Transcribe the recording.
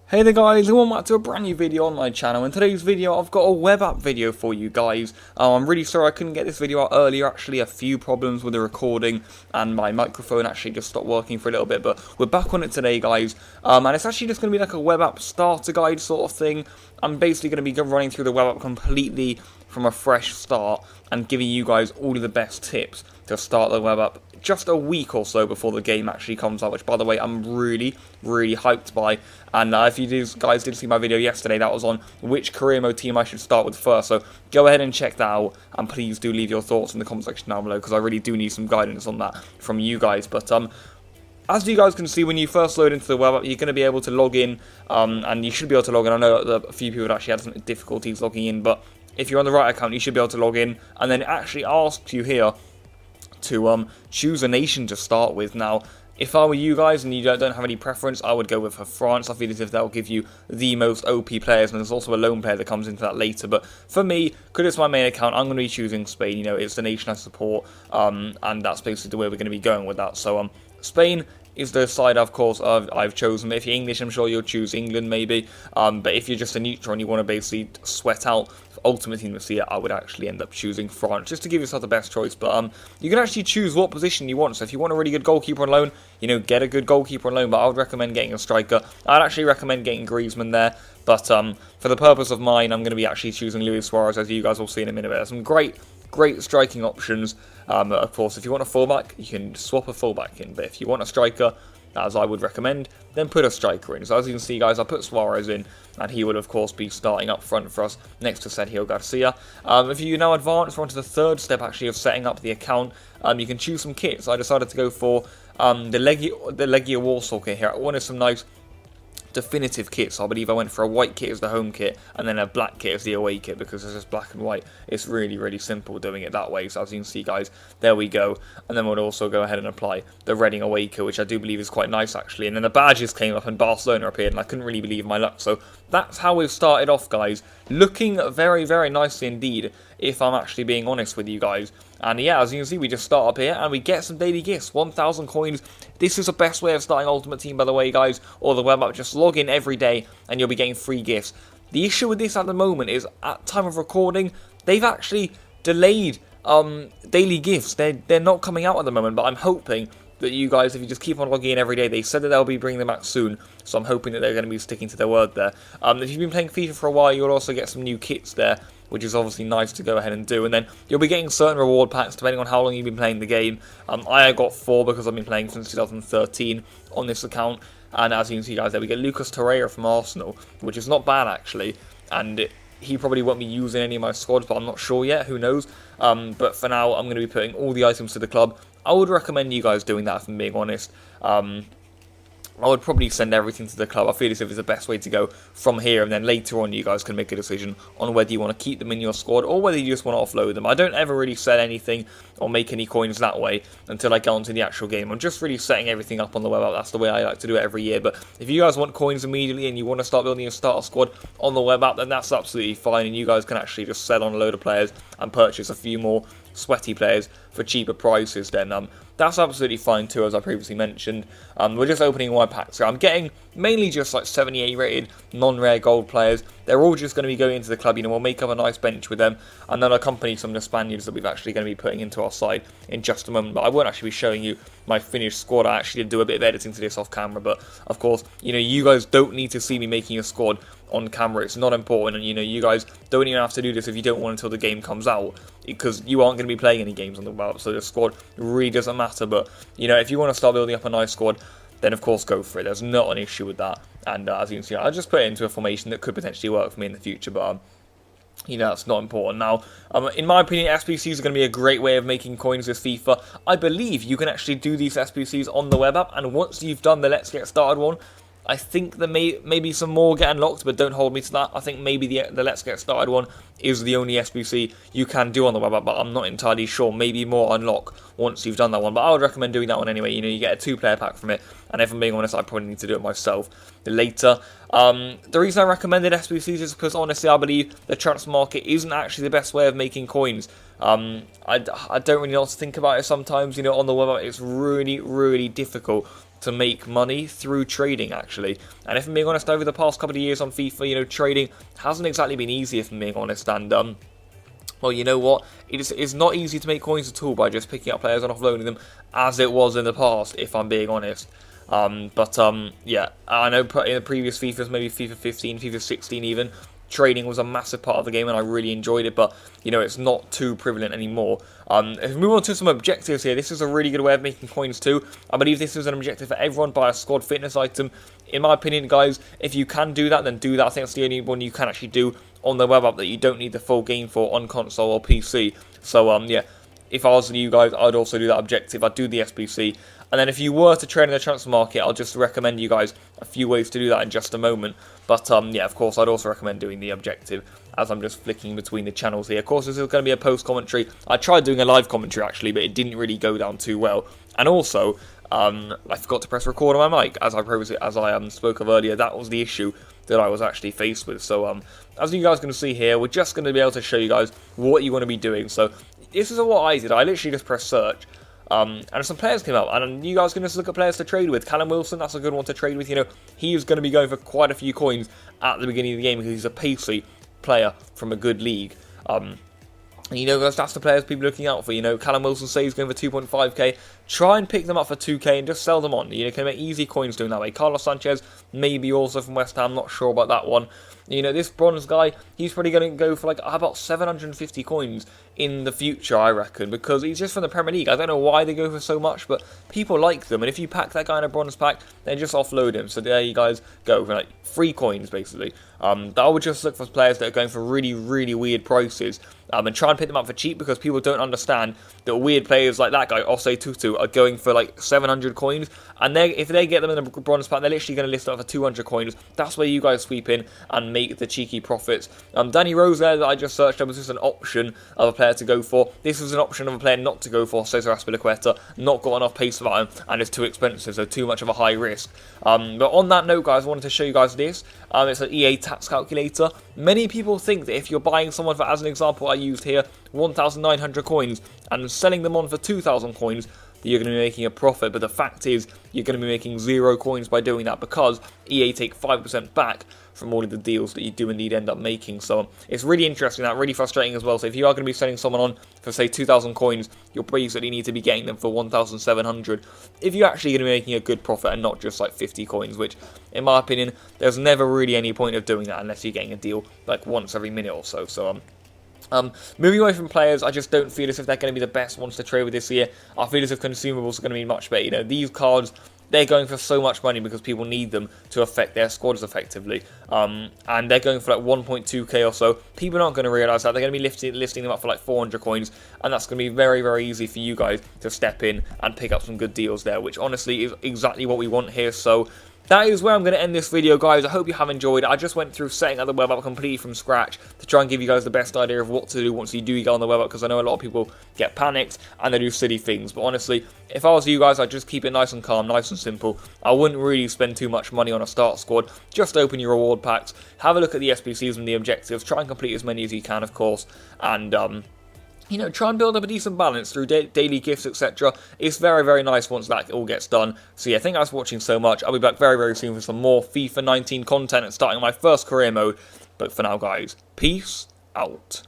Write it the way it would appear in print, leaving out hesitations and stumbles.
Hey there guys, and welcome back to a brand new video on my channel. In today's video I've got a web app video for you guys. I'm really sorry I couldn't get this video out earlier, actually a few problems with the recording and my microphone actually just stopped working for a little bit, but we're back on it today guys. And it's actually just going to be like a web app starter guide sort of thing. I'm basically going to be running through the web app completely from a fresh start and giving you guys all of the best tips to start the web app just a week or so before the game actually comes out, which by the way I'm really hyped by. And if you guys did see my video yesterday, that was on which career mode team I should start with first, so go ahead and check that out, and please do leave your thoughts in the comment section down below, because I really do need some guidance on that from you guys. But as you guys can see, when you first load into the web app, you're going to be able to log in, and you should be able to log in. I know that a few people have actually had some difficulties logging in, but if you're on the right account, you should be able to log in, and then it actually asks you here to choose a nation to start with. Now, if I were you guys and you don't have any preference, I would go with France. I feel as if that will give you the most OP players, and there's also a lone player that comes into that later. But for me, because it's my main account, I'm going to be choosing Spain. You know, it's the nation I support, and that's basically the way we're going to be going with that. So Spain is the side, of course, I've chosen. If you're English, I'm sure you'll choose England, maybe. But if you're just a neutral and you want to basically sweat out Ultimate Team this year, I would actually end up choosing France, just to give yourself the best choice. But you can actually choose what position you want. So if you want a really good goalkeeper on loan, you know, get a good goalkeeper on loan. But I would recommend getting a striker. I'd actually recommend getting Griezmann there. But for the purpose of mine, I'm going to be actually choosing Luis Suarez, as you guys will see in a minute. There's some great striking options. Of course, if you want a fullback, you can swap a fullback in. But if you want a striker, as I would recommend, then put a striker in. So as you can see guys, I put Suarez in, and he would of course be starting up front for us next to Sergio Garcia. If you now advance, we're on to the third step actually of setting up the account. You can choose some kits. I decided to go for the Legia Warsaw kit here. I wanted some nice definitive kits. I believe I went for a white kit as the home kit and then a black kit as the away kit, because it's just black and white. It's really simple doing it that way. So as you can see guys, there we go. And then we'll also go ahead and apply the Reading away kit, which I do believe is quite nice actually. And then the badges came up and Barcelona appeared, and I couldn't really believe my luck. So that's how we've started off guys, looking very nicely indeed, if I'm actually being honest with you guys. And yeah, as you can see, we just start up here and we get some daily gifts, 1,000 coins. This is the best way of starting Ultimate Team, by the way guys, or the web app. Just log in every day and you'll be getting free gifts. The issue with this at the moment is, at time of recording, they've actually delayed daily gifts. They're not coming out at the moment, but I'm hoping that you guys, if you just keep on logging in every day, they said that they'll be bringing them back soon, so I'm hoping that they're going to be sticking to their word there. If you've been playing FIFA for a while, you'll also get some new kits there, which is obviously nice to go ahead and do. And then you'll be getting certain reward packs depending on how long you've been playing the game. I got 4 because I've been playing since 2013 on this account. And as you can see guys, there we get Lucas Torreira from Arsenal, which is not bad actually. And he probably won't be using any of my squads, but I'm not sure yet, who knows. But for now, I'm going to be putting all the items to the club. I would recommend you guys doing that, if I'm being honest. I would probably send everything to the club. I feel as if it's the best way to go from here, and then later on you guys can make a decision on whether you want to keep them in your squad or whether you just want to offload them. I don't ever really sell anything or make any coins that way until I get onto the actual game. I'm just really setting everything up on the web app. That's the way I like to do it every year. But if you guys want coins immediately and you want to start building a starter squad on the web app, then that's absolutely fine, and you guys can actually just sell on a load of players and purchase a few more sweaty players for cheaper prices. Then that's absolutely fine too, as I previously mentioned. We're just opening one pack, so I'm getting mainly just like 78 rated non-rare gold players. They're all just going to be going into the club. You know, we'll make up a nice bench with them, and then accompany some of the Spaniards that we've actually going to be putting into our side in just a moment. But I won't actually be showing you my finished squad. I actually did do a bit of editing to this off camera, but of course, you know, you guys don't need to see me making a squad on camera. It's not important, and you know, you guys don't even have to do this if you don't want until the game comes out, because you aren't going to be playing any games on the web, so the squad really doesn't matter. But you know, if you want to start building up a nice squad, then of course go for it. There's not an issue with that. And as you can see, I just put it into a formation that could potentially work for me in the future, but you know, that's not important now. In my opinion, SBCs are going to be a great way of making coins with FIFA. I believe you can actually do these SBCs on the web app, and once you've done the Let's Get Started one, I think there maybe some more get unlocked, but don't hold me to that. I think maybe the Let's Get Started one is the only SBC you can do on the web app, but I'm not entirely sure. Maybe more unlock once you've done that one, but I would recommend doing that one anyway. You know, you get a 2-player pack from it, and if I'm being honest, I probably need to do it myself later. The reason I recommended SBCs is because honestly, I believe the transfer market isn't actually the best way of making coins. I don't really know what to think about it sometimes. You know, on the web app, it's really difficult to make money through trading, actually. And if I'm being honest, over the past couple of years on FIFA, you know, trading hasn't exactly been easy, if I'm being honest, and well, you know what? It's not easy to make coins at all by just picking up players and offloading them, as it was in the past, if I'm being honest. Yeah, I know in the previous FIFAs, maybe FIFA 15, FIFA 16 even, trading was a massive part of the game and I really enjoyed it, but, you know, it's not too prevalent anymore. If we move on to some objectives here, this is a really good way of making coins too. I believe this is an objective for everyone, buy a squad fitness item. In my opinion, guys, if you can do that, then do that. I think that's the only one you can actually do on the web app that you don't need the full game for on console or PC. So, yeah, if I was you guys, I'd also do that objective. I'd do the SBC. And then if you were to trade in the transfer market, I'll just recommend you guys a few ways to do that in just a moment. But, yeah, of course, I'd also recommend doing the objective as I'm just flicking between the channels here. Of course, this is going to be a post-commentary. I tried doing a live commentary, actually, but it didn't really go down too well. And also, I forgot to press record on my mic, as I spoke of earlier. That was the issue that I was actually faced with. So, as you guys can see here, we're just going to be able to show you guys what you want to be doing. So, this is what I did. I literally just pressed search. And some players came up, and you guys can just look at players to trade with. Callum Wilson, that's a good one to trade with. You know, he is going to be going for quite a few coins at the beginning of the game because he's a pacey player from a good league. And you know, that's the players people are looking out for. You know, Callum Wilson says he's going for 2.5k. Try and pick them up for 2k and just sell them on. You know, can make easy coins doing that way. Carlos Sanchez, maybe also from West Ham, not sure about that one. You know, this bronze guy, he's probably going to go for like about 750 coins in the future, I reckon, because he's just from the Premier League. I don't know why they go for so much, but people like them, and if you pack that guy in a bronze pack, then just offload him. So there you guys go, for like free coins, basically. I would just look for players that are going for really, really weird prices, and try and pick them up for cheap, because people don't understand that weird players like that guy, Osei Tutu, are going for like 700 coins, and if they get them in a bronze pack, they're literally going to list it up for 200 coins. That's where you guys sweep in and make the cheeky profits. Danny Rose there that I just searched up was just an option of a player to go for. This was an option of a player not to go for. Cesar Azpilicueta, not got enough pace about him, and it's too expensive, so too much of a high risk. But on that note, guys, I wanted to show you guys this. It's an EA tax calculator. Many people think that if you're buying someone for, as an example I used here, 1,900 coins and selling them on for 2,000 coins, that you're going to be making a profit. But the fact is, you're going to be making 0 coins by doing that, because EA take 5% back from all of the deals that you do indeed end up making. So it's really interesting, that really frustrating as well. So if you are going to be selling someone on for, say, 2,000 coins, you'll basically need to be getting them for 1,700 if you're actually going to be making a good profit and not just like 50 coins, which in my opinion, there's never really any point of doing that unless you're getting a deal like once every minute or so. So moving away from players, I just don't feel as if they're going to be the best ones to trade with this year. I feel as if consumables are going to be much better. You know, these cards, they're going for so much money because people need them to affect their squads effectively. And they're going for like 1.2k or so. People aren't going to realise that. They're going to be listing them up for like 400 coins. And that's going to be very, very easy for you guys to step in and pick up some good deals there, which honestly is exactly what we want here. So that is where I'm going to end this video, guys. I hope you have enjoyed it. I just went through setting up the web app completely from scratch to try and give you guys the best idea of what to do once you do get on the web app, because I know a lot of people get panicked and they do silly things. But honestly, if I was you guys, I'd just keep it nice and calm, nice and simple. I wouldn't really spend too much money on a start squad. Just open your reward packs, have a look at the SBCs and the objectives, try and complete as many as you can, of course, and you know, try and build up a decent balance through daily gifts, etc. It's very, very nice once that all gets done. So yeah, thank you guys for watching so much. I'll be back very, very soon for some more FIFA 19 content and starting my first career mode. But for now, guys, peace out.